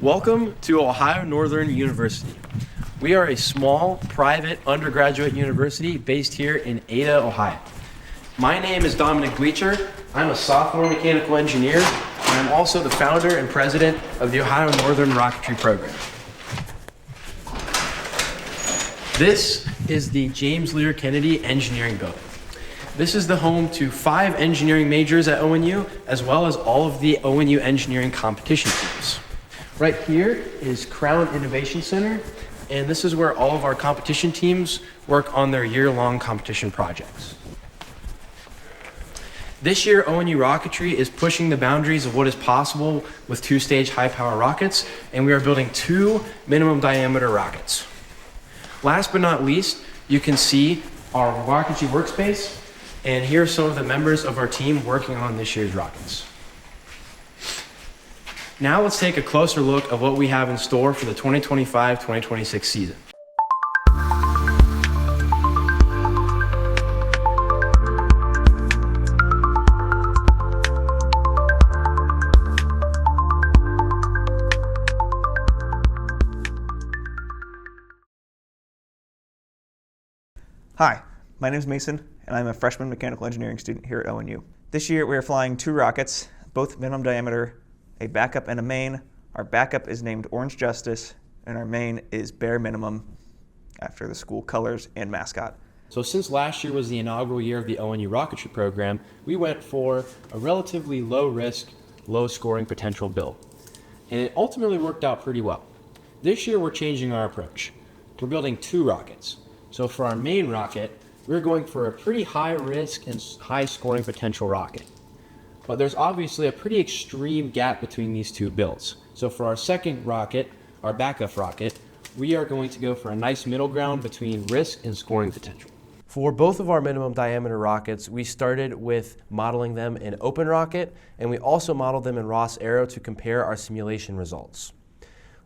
Welcome to Ohio Northern University. We are a small, private undergraduate university based here in Ada, Ohio. My name is Dominic Bleacher. I'm a sophomore mechanical engineer, and I'm also the founder and president of the Ohio Northern Rocketry program. This is the James Lear Kennedy Engineering Building. This is the home to 5 engineering majors at ONU, as well as all of the ONU engineering competition teams. Right here is Crown Innovation Center, and this is where all of our competition teams work on their year-long competition projects. This year, ONU Rocketry is pushing the boundaries of what is possible with 2-stage high-power rockets, and we are building 2 minimum diameter rockets. Last but not least, you can see our Rocketry workspace, and here are some of the members of our team working on this year's rockets. Now let's take a closer look at what we have in store for the 2025-2026 season. Hi, my name is Mason, and I'm a freshman mechanical engineering student here at ONU. This year we are flying 2 rockets, both minimum diameter, a backup and a main. Our backup is named Orange Justice, and our main is Bare Minimum, after the school colors and mascot. So since last year was the inaugural year of the ONU Rocketry program, we went for a relatively low risk, low scoring potential build. And it ultimately worked out pretty well. This year we're changing our approach. We're building 2 rockets. So for our main rocket, we're going for a pretty high risk and high scoring potential rocket. But there's obviously a pretty extreme gap between these 2 builds. So for our second rocket, our backup rocket, we are going to go for a nice middle ground between risk and scoring potential. For both of our minimum diameter rockets, we started with modeling them in OpenRocket, and we also modeled them in Ross Aero to compare our simulation results.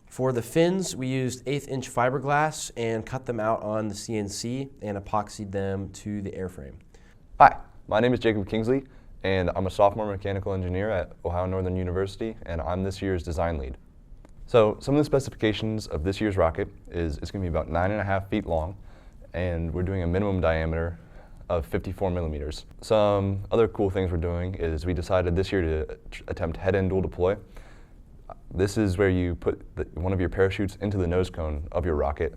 For the fins, we used 1/8" fiberglass and cut them out on the CNC and epoxied them to the airframe. Hi, my name is Jacob Kingsley, and I'm a sophomore mechanical engineer at Ohio Northern University, and I'm this year's design lead. So some of the specifications of this year's rocket is it's going to be about 9.5 feet long, and we're doing a minimum diameter of 54 millimeters. Some other cool things we're doing is we decided this year to attempt head-end dual deploy. This is where you put one of your parachutes into the nose cone of your rocket.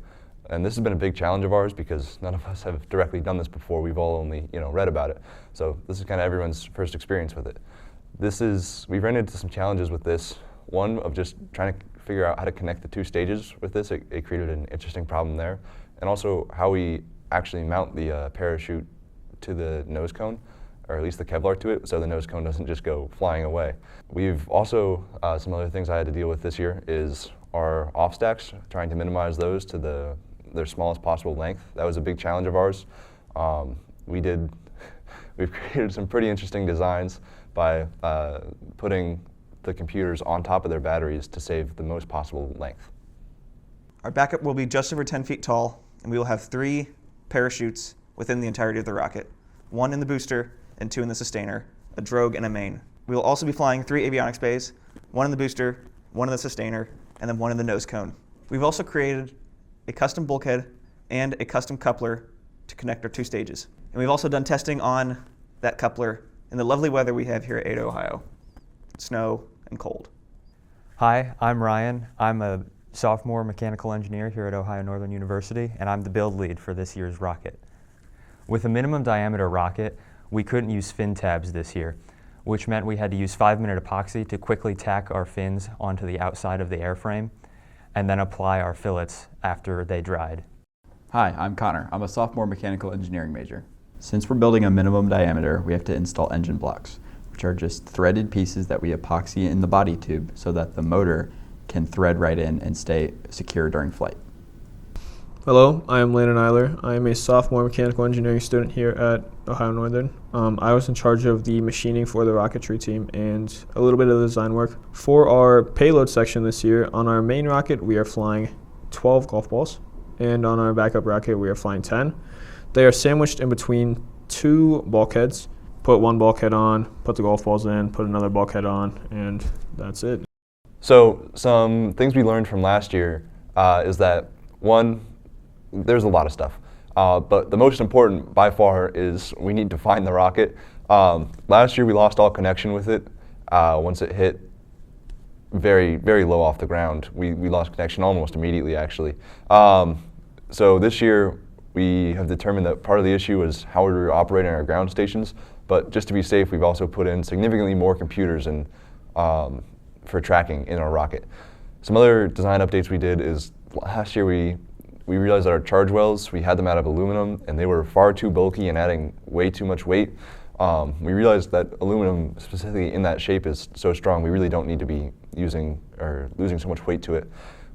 And this has been a big challenge of ours because none of us have directly done this before. We've all only read about it. So this is kind of everyone's first experience with it. We've run into some challenges with this. One of just trying to figure out how to connect the 2 stages with this. It created an interesting problem there. And also how we actually mount the parachute to the nose cone, or at least the Kevlar to it, so the nose cone doesn't just go flying away. We've also, some other things I had to deal with this year is our off stacks, trying to minimize those to their smallest possible length. That was a big challenge of ours. We've created some pretty interesting designs by putting the computers on top of their batteries to save the most possible length. Our backup will be just over 10 feet tall, and we will have 3 parachutes within the entirety of the rocket. 1 in the booster and 2 in the sustainer, a drogue and a main. We will also be flying 3 avionics bays, 1 in the booster, 1 in the sustainer, and then 1 in the nose cone. We've also created a custom bulkhead and a custom coupler to connect our 2 stages. And we've also done testing on that coupler in the lovely weather we have here at Ada, Ohio. Snow and cold. Hi, I'm Ryan. I'm a sophomore mechanical engineer here at Ohio Northern University, and I'm the build lead for this year's rocket. With a minimum diameter rocket, we couldn't use fin tabs this year, which meant we had to use 5-minute epoxy to quickly tack our fins onto the outside of the airframe and then apply our fillets after they dried. Hi, I'm Connor. I'm a sophomore mechanical engineering major. Since we're building a minimum diameter, we have to install engine blocks, which are just threaded pieces that we epoxy in the body tube so that the motor can thread right in and stay secure during flight. Hello, I am Landon Eiler. I am a sophomore mechanical engineering student here at Ohio Northern. I was in charge of the machining for the Rocketry team and a little bit of the design work. For our payload section this year, on our main rocket, we are flying 12 golf balls, and on our backup rocket, we are flying 10. They are sandwiched in between 2 bulkheads. Put one bulkhead on, put the golf balls in, put another bulkhead on, and that's it. So some things we learned from last year is that, one, there's a lot of stuff. But the most important by far is we need to find the rocket. Last year we lost all connection with it. Once it hit very, very low off the ground, we lost connection almost immediately, actually. So this year we have determined that part of the issue is how we were operating our ground stations, but just to be safe, we've also put in significantly more computers and for tracking in our rocket. Some other design updates we did is last year we realized that our charge wells, we had them out of aluminum and they were far too bulky and adding way too much weight. We realized that aluminum, specifically in that shape, is so strong we really don't need to be using or losing so much weight to it.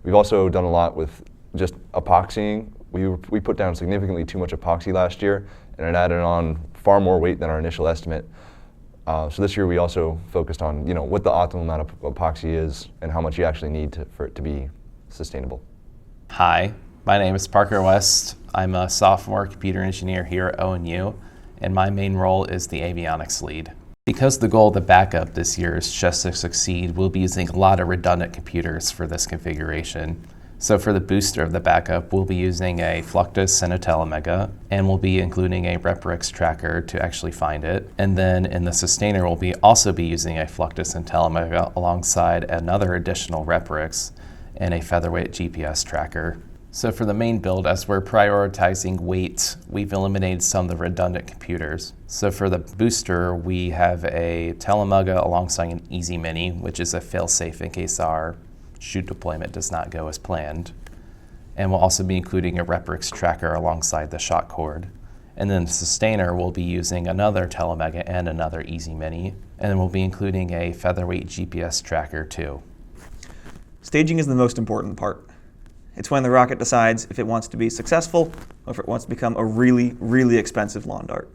We've also done a lot with just epoxying. We put down significantly too much epoxy last year and it added on far more weight than our initial estimate. So this year we also focused on what the optimal amount of epoxy is and how much you actually need for it to be sustainable. Hi, my name is Parker West. I'm a sophomore computer engineer here at ONU, and my main role is the avionics lead. Because the goal of the backup this year is just to succeed, we'll be using a lot of redundant computers for this configuration. So for the booster of the backup, we'll be using a Fluctus and a Telemega, and we'll be including a RepRix tracker to actually find it. And then in the sustainer, we'll also be using a Fluctus and Telemega alongside another additional RepRix and a featherweight GPS tracker. So for the main build, as we're prioritizing weight, we've eliminated some of the redundant computers. So for the booster, we have a Telemega alongside an Easy Mini, which is a fail-safe in case our shoot deployment does not go as planned. And we'll also be including a RepRix tracker alongside the shot cord. And then the sustainer, we'll be using another Telemega and another Easy Mini. And then we'll be including a featherweight GPS tracker too. Staging is the most important part. It's when the rocket decides if it wants to be successful or if it wants to become a really, really expensive lawn dart.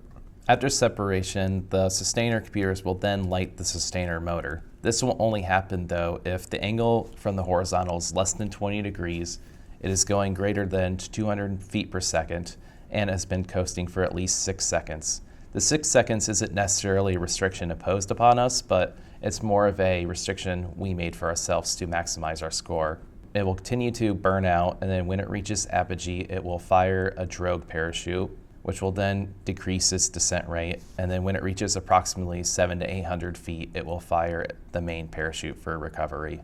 After separation, the sustainer computers will then light the sustainer motor. This will only happen though if the angle from the horizontal is less than 20 degrees, it is going greater than 200 feet per second, and has been coasting for at least 6 seconds. The 6 seconds isn't necessarily a restriction imposed upon us, but it's more of a restriction we made for ourselves to maximize our score. It will continue to burn out, and then when it reaches apogee, it will fire a drogue parachute, which will then decrease its descent rate. And then when it reaches approximately 700 to 800 feet, it will fire the main parachute for recovery.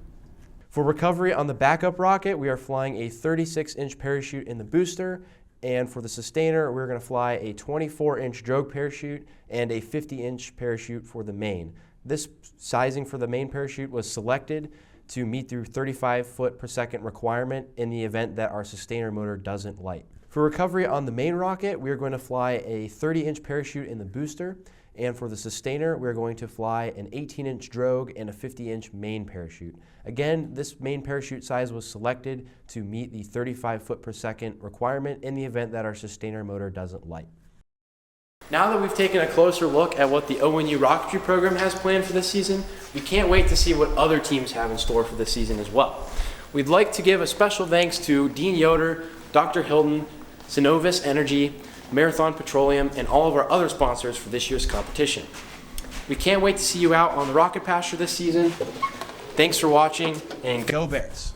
For recovery on the backup rocket, we are flying a 36-inch parachute in the booster, and for the sustainer, we're going to fly a 24-inch drogue parachute and a 50-inch parachute for the main. This sizing for the main parachute was selected to meet the 35 foot per second requirement in the event that our sustainer motor doesn't light. For recovery on the main rocket, we are going to fly a 30-inch parachute in the booster, and for the sustainer, we're going to fly an 18-inch drogue and a 50-inch main parachute. Again, this main parachute size was selected to meet the 35 foot per second requirement in the event that our sustainer motor doesn't light. Now that we've taken a closer look at what the ONU Rocketry program has planned for this season, we can't wait to see what other teams have in store for this season as well. We'd like to give a special thanks to Dean Yoder, Dr. Hilton, Synovus Energy, Marathon Petroleum, and all of our other sponsors for this year's competition. We can't wait to see you out on the Rocket Pasture this season. Thanks for watching, and go Bears!